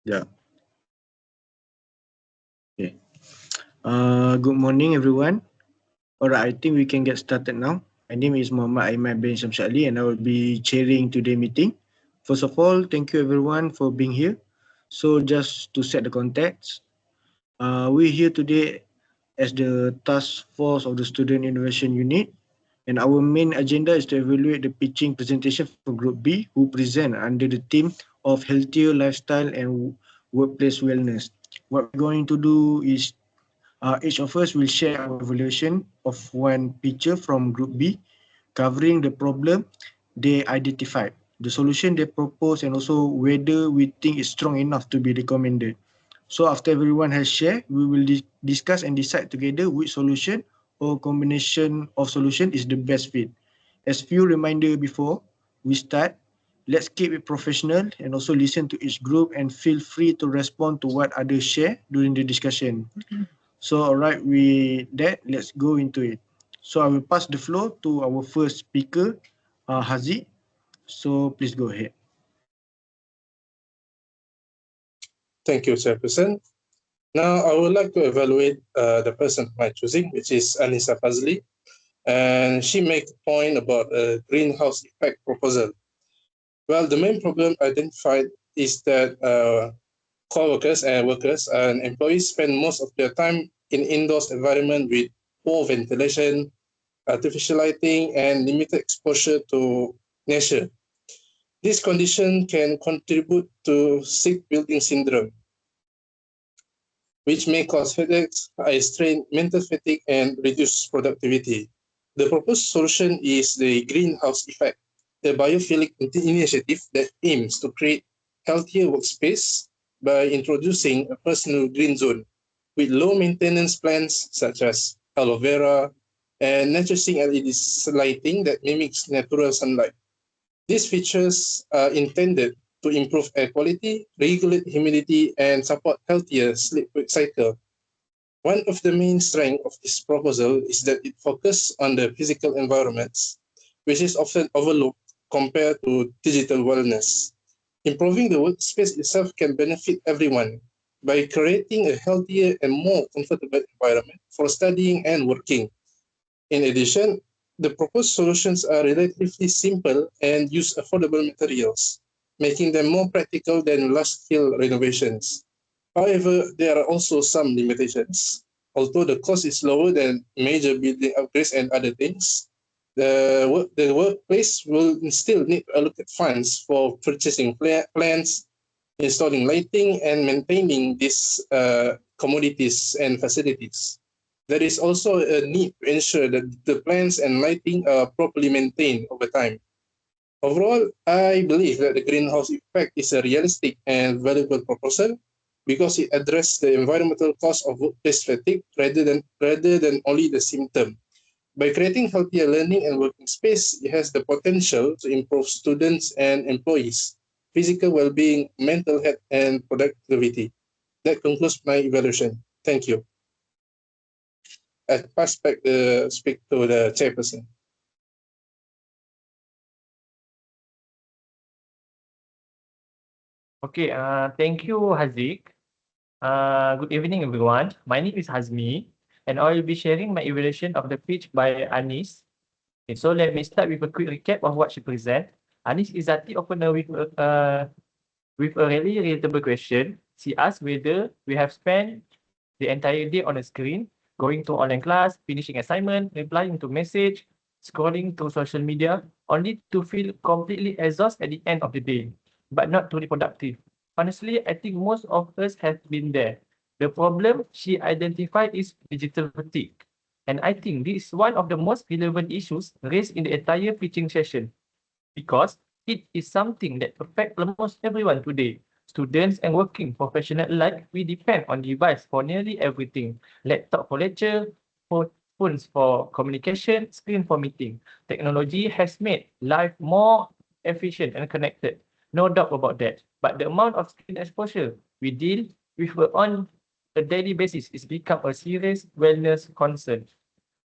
Yeah. Okay. Good morning, everyone. Alright, I think we can get started now. My name is Muhammad Aiman bin Syamsali and I will be chairing today's meeting. First of all, thank you everyone for being here. So just to set the context, we're here today as the task force of the Student Innovation Unit, and our main agenda is to evaluate the pitching presentation for Group B, who present under the theme of healthier lifestyle and workplace wellness. What we're going to do is each of us will share our evaluation of one picture from Group B, covering the problem they identified, the solution they propose, and also whether we think it's strong enough to be recommended. So after everyone has shared, we will discuss and decide together which solution or combination of solution is the best fit. As few reminder before we start, let's keep it professional and also listen to each group and feel free to respond to what others share during the discussion. So, all right, with that, let's go into it. So, I will pass the floor to our first speaker, Haziq. So, please go ahead. Thank you, Chairperson. Now, I would like to evaluate the person of my choosing, which is Anissa Fazli. And she made a point about a greenhouse effect proposal. Well, the main problem identified is that co-workers and workers and employees spend most of their time in indoors environment with poor ventilation, artificial lighting, and limited exposure to nature. This condition can contribute to sick building syndrome, which may cause headaches, eye strain, mental fatigue, and reduce productivity. The proposed solution is the greenhouse effect, a biophilic initiative that aims to create healthier workspace by introducing a personal green zone with low maintenance plants such as aloe vera and natural LED lighting that mimics natural sunlight. These features are intended to improve air quality, regulate humidity, and support healthier sleep cycle. One of the main strengths of this proposal is that it focuses on the physical environments, which is often overlooked compared to digital wellness. Improving the workspace itself can benefit everyone by creating a healthier and more comfortable environment for studying and working. In addition, the proposed solutions are relatively simple and use affordable materials, making them more practical than large-scale renovations. However, there are also some limitations. Although the cost is lower than major building upgrades and other things, the workplace will still need to allocate funds for purchasing plants, installing lighting, and maintaining these commodities and facilities. There is also a need to ensure that the plants and lighting are properly maintained over time. Overall, I believe that the greenhouse effect is a realistic and valuable proposal because it addresses the environmental cost of workplace fatigue rather than only the symptom. By creating healthier learning and working space, it has the potential to improve students and employees' physical well-being, mental health, and productivity. That concludes my evaluation. Thank you. I pass back the speak to the chairperson. Okay, thank you, Haziq. Good evening, everyone. My name is Hazmi, and I will be sharing my evaluation of the pitch by Anis. Okay, so let me start with a quick recap of what she present. Anis Izzati opened with a really relatable question. She asked whether we have spent the entire day on a screen, going to online class, finishing assignment, replying to message, scrolling through social media, only to feel completely exhausted at the end of the day, but not truly productive. Honestly, I think most of us have been there. The problem she identified is digital fatigue. And I think this is one of the most relevant issues raised in the entire pitching session because it is something that affects almost everyone today. Students and working professionals alike, we depend on device for nearly everything. Laptop for lecture, phones for communication, screen for meeting. Technology has made life more efficient and connected. No doubt about that. But the amount of screen exposure we deal with on a daily basis is become a serious wellness concern.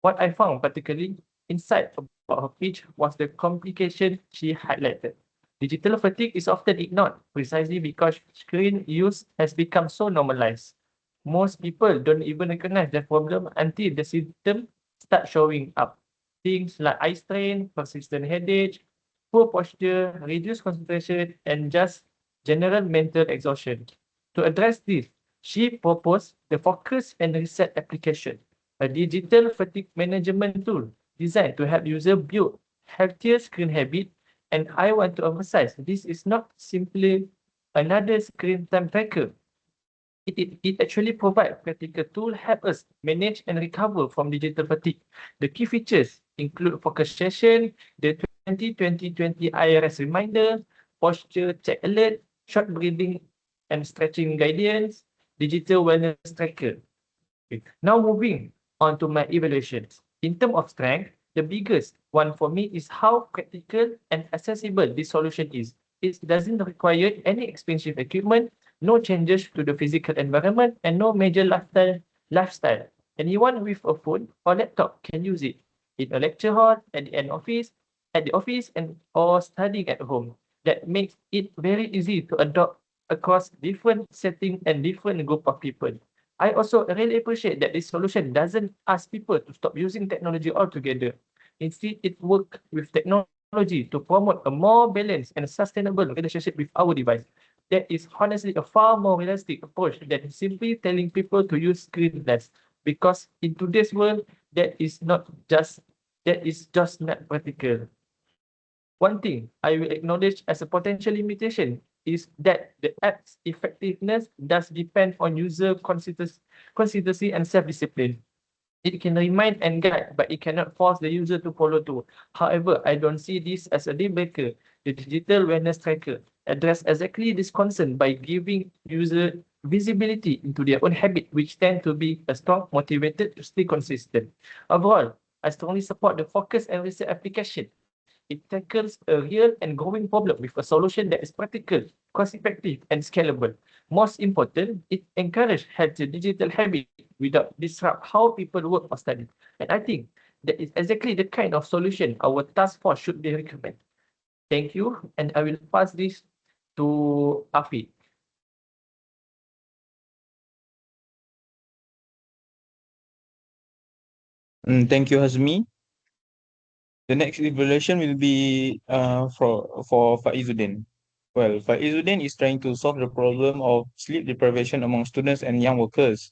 What I found particularly insight about her pitch was the complication she highlighted. Digital fatigue is often ignored precisely because screen use has become so normalized. Most people don't even recognize the problem until the symptoms start showing up. Things like eye strain, persistent headache, poor posture, reduced concentration, and just general mental exhaustion. To address this, she proposed the Focus and Reset application, a digital fatigue management tool designed to help users build healthier screen habits. And I want to emphasize, this is not simply another screen time tracker. It actually provides practical tool help us manage and recover from digital fatigue. The key features include focus session, the 20-20-20 IRS reminder, posture check alert, short breathing and stretching guidance, digital wellness tracker. Okay. Now moving on to my evaluations. In terms of strength, the biggest one for me is how practical and accessible this solution is. It doesn't require any expensive equipment, no changes to the physical environment, and no major lifestyle. Anyone with a phone or laptop can use it in a lecture hall, at the office, and or studying at home. That makes it very easy to adopt across different settings and different group of people. I also really appreciate that this solution doesn't ask people to stop using technology altogether. Instead, it works with technology to promote a more balanced and sustainable relationship with our device. That is honestly a far more realistic approach than simply telling people to use screen less. Because in today's world, that is just not practical. One thing I will acknowledge as a potential limitation is that the app's effectiveness does depend on user consistency and self-discipline. It can remind and guide, but it cannot force the user to follow through. However, I don't see this as a deal breaker. The digital wellness tracker address exactly this concern by giving user visibility into their own habit, which tend to be a strong motivated to stay consistent. Overall, I strongly support the Focus and Reset application. It tackles a real and growing problem with a solution that is practical, cost-effective, and scalable. Most important, it encourages healthy digital habits without disrupt how people work or study. And I think that is exactly the kind of solution our task force should be recommend. Thank you, and I will pass this to Afi. Thank you, Hazmi. The next evaluation will be for Faizuddin. Well, Faizuddin is trying to solve the problem of sleep deprivation among students and young workers.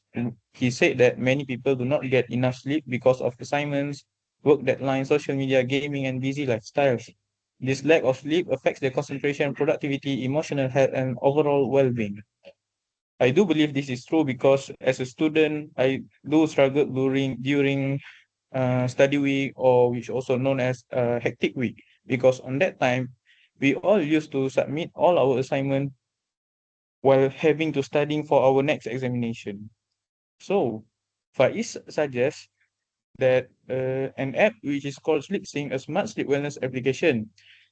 He said that many people do not get enough sleep because of assignments, work deadlines, social media, gaming, and busy lifestyles. This lack of sleep affects their concentration, productivity, emotional health, and overall well-being. I do believe this is true because as a student, I do struggle during study week, or which also known as hectic week, because on that time we all used to submit all our assignment while having to studying for our next examination. So Faiz suggests that an app which is called SleepSync, a smart sleep wellness application,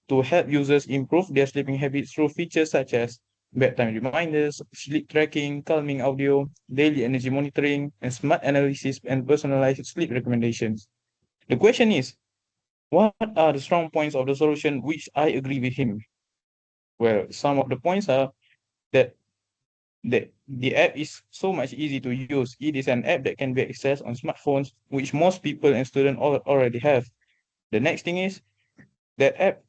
to help users improve their sleeping habits through features such as bedtime reminders, sleep tracking, calming audio, daily energy monitoring, and smart analysis and personalized sleep recommendations. The question is, what are the strong points of the solution which I agree with him? Well, some of the points are that the app is so much easy to use. It is an app that can be accessed on smartphones, which most people and students already have. The next thing is that app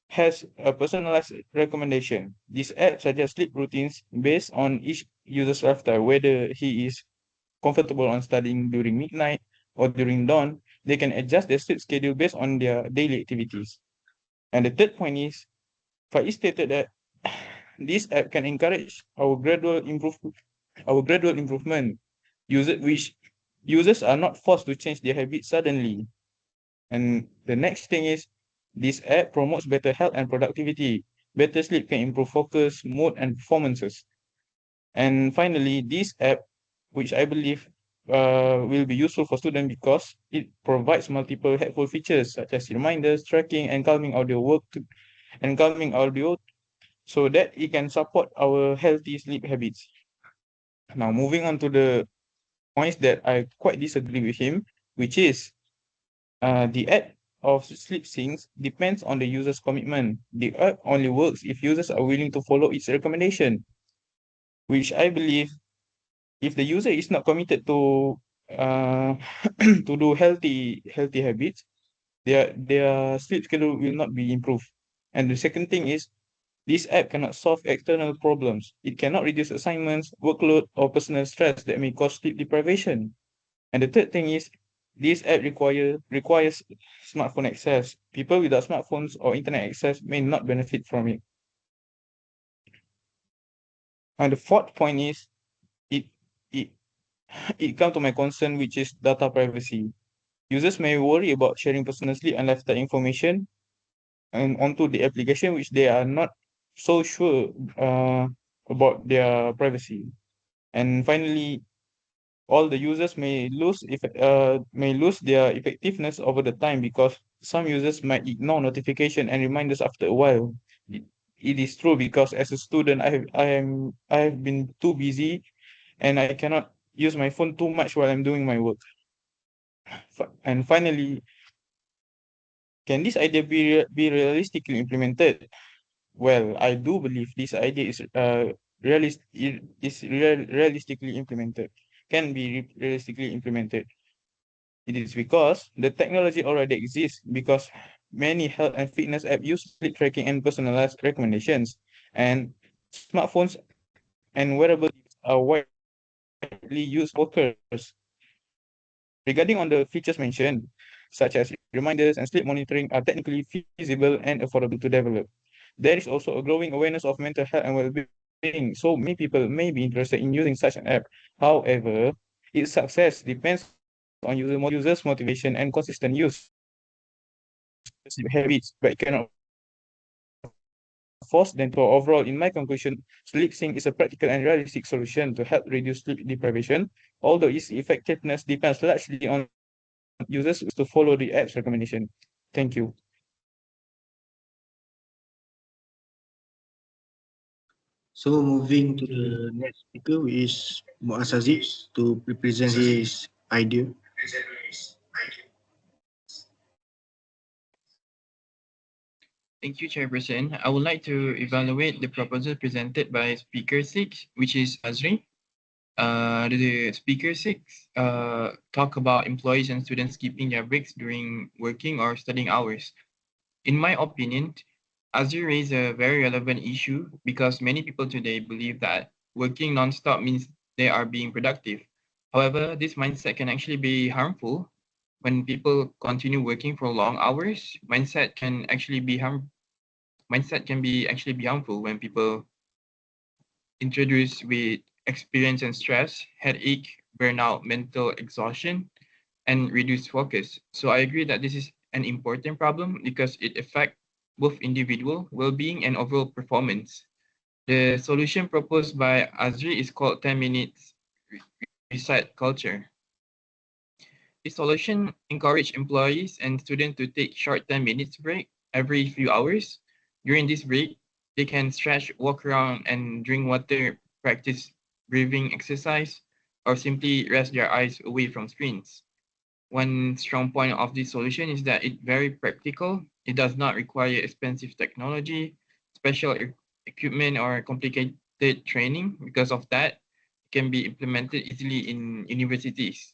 has a personalized recommendation. This app suggests sleep routines based on each user's lifestyle, whether he is comfortable on studying during midnight or during dawn. They can adjust their sleep schedule based on their daily activities. And the third point is, Faiz stated that this app can encourage our gradual improvement, which users are not forced to change their habits suddenly. And the next thing is, this app promotes better health and productivity. Better sleep can improve focus, mood, and performances. And finally, this app, which I believe will be useful for students because it provides multiple helpful features such as reminders, tracking, and calming audio, so that it can support our healthy sleep habits. Now, moving on to the points that I quite disagree with him, which is the app of sleep syncs depends on the user's commitment. The app only works if users are willing to follow its recommendation, which I believe if the user is not committed to to do healthy habits, their sleep schedule will not be improved. And the second thing is this app cannot solve external problems. It cannot reduce assignments, workload, or personal stress that may cause sleep deprivation. And the third thing is this app requires smartphone access. People without smartphones or internet access may not benefit from it. And the fourth point is it it it comes to my concern, which is data privacy. Users may worry about sharing personal sleep and lifestyle information and onto the application which they are not so sure about their privacy. And finally, all the users may lose their effectiveness over the time because some users might ignore notification and reminders after a while. It, it is true because as a student, I have been too busy and I cannot use my phone too much while I'm doing my work. And finally, can this idea be realistically implemented? Well, I do believe this idea is realistically implemented, can be realistically implemented. It is because the technology already exists because many health and fitness apps use sleep tracking and personalized recommendations, and smartphones and wearable are widely used for workers. Regarding on the features mentioned, such as reminders and sleep monitoring are technically feasible and affordable to develop. There is also a growing awareness of mental health and well-being, so many people may be interested in using such an app. However, its success depends on users' motivation and consistent use. Sleep habits, but it cannot force them to. Overall, in my conclusion, sleep sync is a practical and realistic solution to help reduce sleep deprivation, although its effectiveness depends largely on users to follow the app's recommendation. Thank you. So moving to the next speaker, who is Muaz Aziz, to present his idea. Thank you, Chairperson. I would like to evaluate the proposal presented by Speaker 6, which is Azri. The Speaker 6 talk about employees and students keeping their breaks during working or studying hours. In my opinion, Azri raised a very relevant issue because many people today believe that working non-stop means they are being productive. However, this mindset can actually be harmful. When people continue working for long hours, mindset can actually be harmful when people introduce with experience and stress, headache, burnout, mental exhaustion, and reduced focus. So I agree that this is an important problem because it affects both individual well-being and overall performance. The solution proposed by Azri is called 10 minutes reset culture. This solution encourages employees and students to take short 10 minutes break every few hours. During this break, they can stretch, walk around, and drink water, practice breathing exercise, or simply rest their eyes away from screens. One strong point of this solution is that it's very practical. It does not require expensive technology, special equipment, or complicated training. Because of that, it can be implemented easily in universities,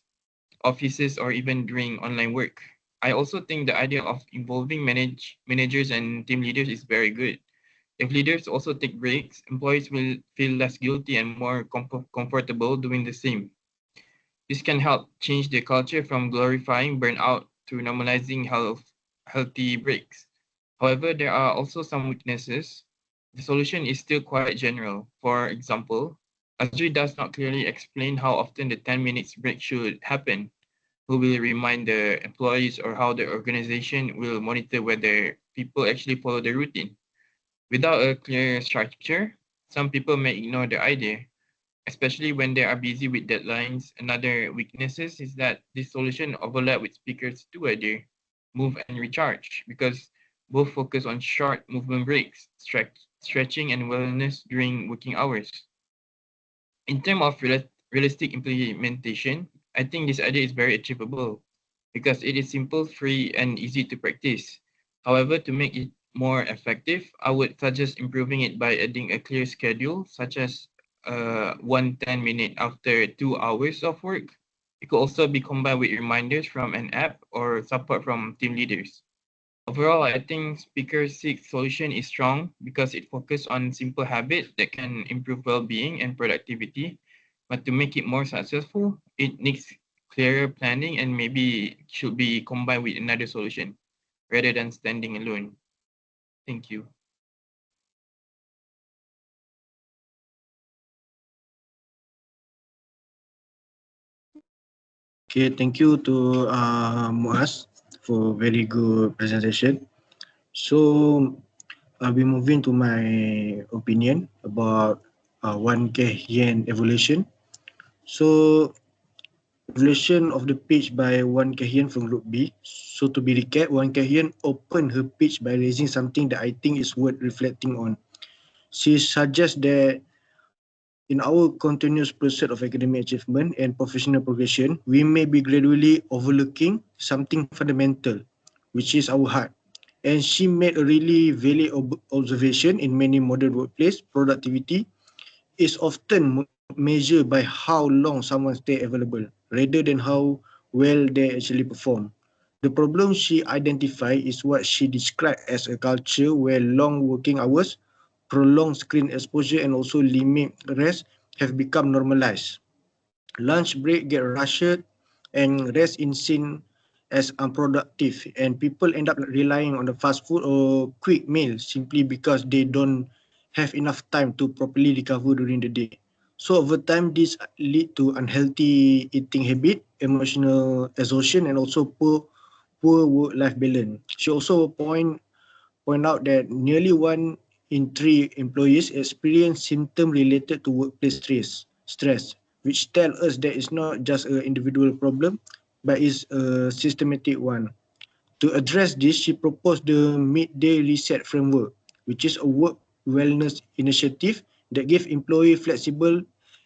offices, or even during online work. I also think the idea of involving managers and team leaders is very good. If leaders also take breaks, employees will feel less guilty and more comfortable doing the same. This can help change the culture from glorifying burnout to normalizing healthy breaks. However, there are also some weaknesses. The solution is still quite general. For example, Azri does not clearly explain how often the 10 minutes break should happen, who will remind the employees, or how the organization will monitor whether people actually follow the routine. Without a clear structure, some people may ignore the idea, especially when they are busy with deadlines. Another weaknesses is that this solution overlap with speakers two idea, move and recharge, because both focus on short movement breaks, stretching and wellness during working hours. In terms of realistic implementation, I think this idea is very achievable. because it is simple, free, and easy to practice. However, to make it more effective, I would suggest improving it by adding a clear schedule, such as 1 10 minute after 2 hours of work. It could also be combined with reminders from an app or support from team leaders. Overall, I think Speaker 6 solution is strong because it focuses on simple habits that can improve well-being and productivity. But to make it more successful, it needs clearer planning and maybe should be combined with another solution rather than standing alone. Thank you. Okay, thank you to Muaz for very good presentation. So I'll be moving to my opinion about 1K yen evolution. So evolution of the pitch by 1K yen from Group B. So to be recap, 1K yen opened her pitch by raising something that I think is worth reflecting on. She suggests that in our continuous pursuit of academic achievement and professional progression, we may be gradually overlooking something fundamental, which is our heart. And she made a really valid observation in many modern workplace. Productivity is often measured by how long someone stay available rather than how well they actually perform. The problem she identified is what she described as a culture where long working hours, prolonged screen exposure, and also limit rest have become normalized. Lunch break get rushed and rest is seen as unproductive, and people end up relying on the fast food or quick meal simply because they don't have enough time to properly recover during the day. So over time, this lead to unhealthy eating habit, emotional exhaustion, and also poor work-life balance. She also point out that nearly 1 in 3 employees experience symptoms related to workplace stress, which tell us that it's not just an individual problem, but is a systematic one. To address this, she proposed the Midday Reset Framework, which is a work wellness initiative that gives employees flexible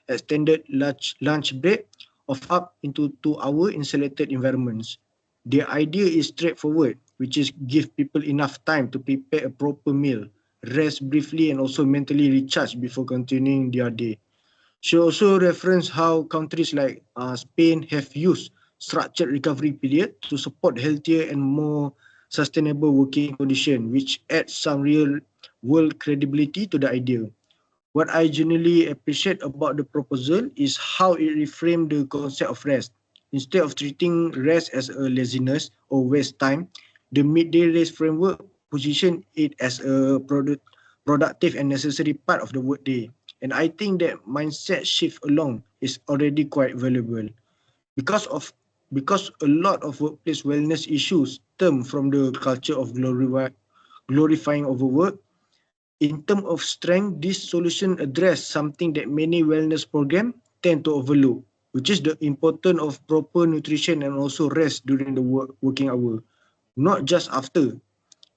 extended lunch break of up into 2 hours in selected environments. The idea is straightforward, which is give people enough time to prepare a proper meal, rest briefly, and also mentally recharge before continuing their day. She also referenced how countries like Spain have used structured recovery period to support healthier and more sustainable working conditions, which adds some real world credibility to the idea. What I genuinely appreciate about the proposal is how it reframed the concept of rest. Instead of treating rest as a laziness or waste time, the midday rest framework position it as a productive and necessary part of the workday. And I think that mindset shift alone is already quite valuable because of because a lot of workplace wellness issues stem from the culture of glorifying overwork. In terms of strength, this solution address something that many wellness programs tend to overlook, which is the importance of proper nutrition and also rest during the working hour, not just after.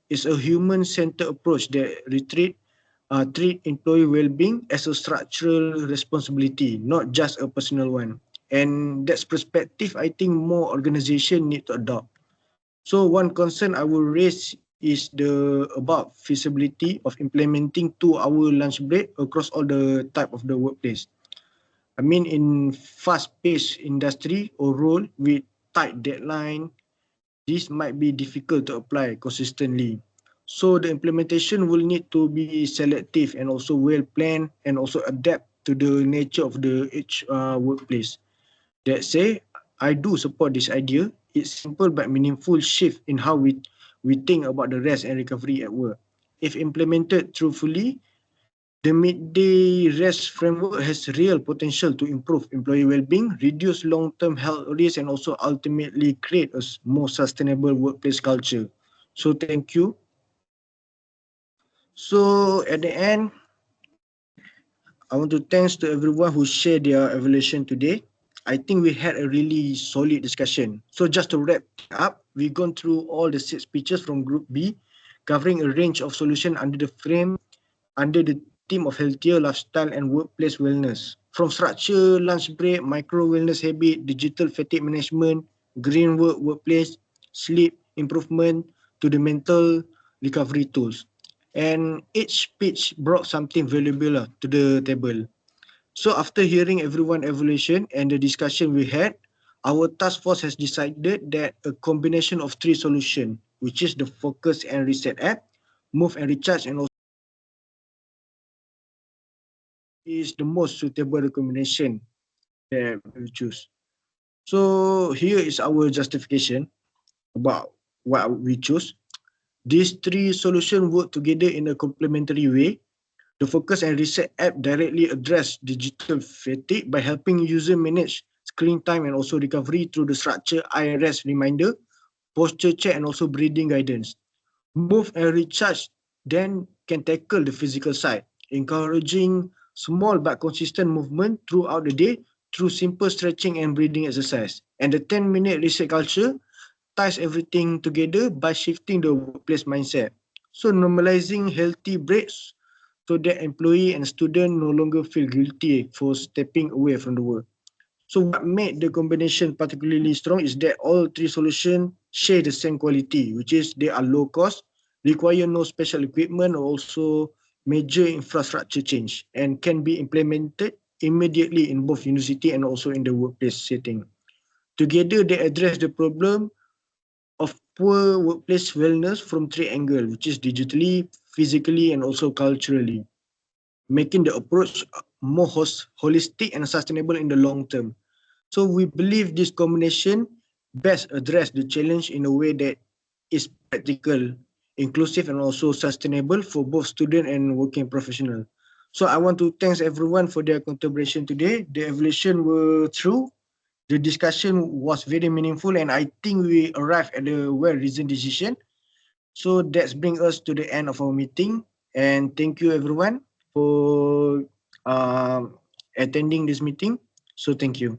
It's a human-centered approach that treat employee well-being as a structural responsibility, not just a personal one. And that's perspective I think more organizations need to adopt. So one concern I will raise is the about feasibility of implementing 2 hour lunch break across all the type of the workplace. I mean, in fast-paced industry or role with tight deadline, this might be difficult to apply consistently. So the implementation will need to be selective and also well planned and also adapt to the nature of the each workplace. That say, I do support this idea. It's simple but meaningful shift in how we think about the rest and recovery at work. If implemented truthfully, the midday rest framework has real potential to improve employee well-being, reduce long-term health risks, and also ultimately create a more sustainable workplace culture. So thank you. So at the end, I want to thanks to everyone who shared their evaluation today. I think we had a really solid discussion. So just to wrap up, we've gone through all the 6 pitches from Group B, covering a range of solutions under the theme of healthier lifestyle and workplace wellness. From structure, lunch break, micro wellness habit, digital fatigue management, green workplace, sleep improvement to the mental recovery tools. And each pitch brought something valuable to the table. So after hearing everyone evaluation and the discussion we had, our task force has decided that a combination of three solutions, which is the Focus and Reset app, Move and Recharge, and also is the most suitable recommendation that we choose. So here is our justification about what we choose. These three solutions work together in a complementary way. The Focus and Reset app directly address digital fatigue by helping user manage screen time and also recovery through the structured IRS reminder, posture check, and also breathing guidance. Move and Recharge then can tackle the physical side, encouraging small but consistent movement throughout the day through simple stretching and breathing exercise. And the 10-minute reset culture ties everything together by shifting the workplace mindset. So normalizing healthy breaks so that employee and student no longer feel guilty for stepping away from the work. So what made the combination particularly strong is that all three solutions share the same quality, which is they are low cost, require no special equipment or also major infrastructure change, and can be implemented immediately in both university and also in the workplace setting. Together, they address the problem of poor workplace wellness from three angles, which is digitally, physically, and also culturally, making the approach more holistic and sustainable in the long term. So we believe this combination best address the challenge in a way that is practical, inclusive, and also sustainable for both student and working professional. So I want to thank everyone for their contribution today. The evaluation were through. The discussion was very meaningful, and I think we arrived at a well-reasoned decision. So that's bring us to the end of our meeting. And thank you everyone for attending this meeting. So thank you.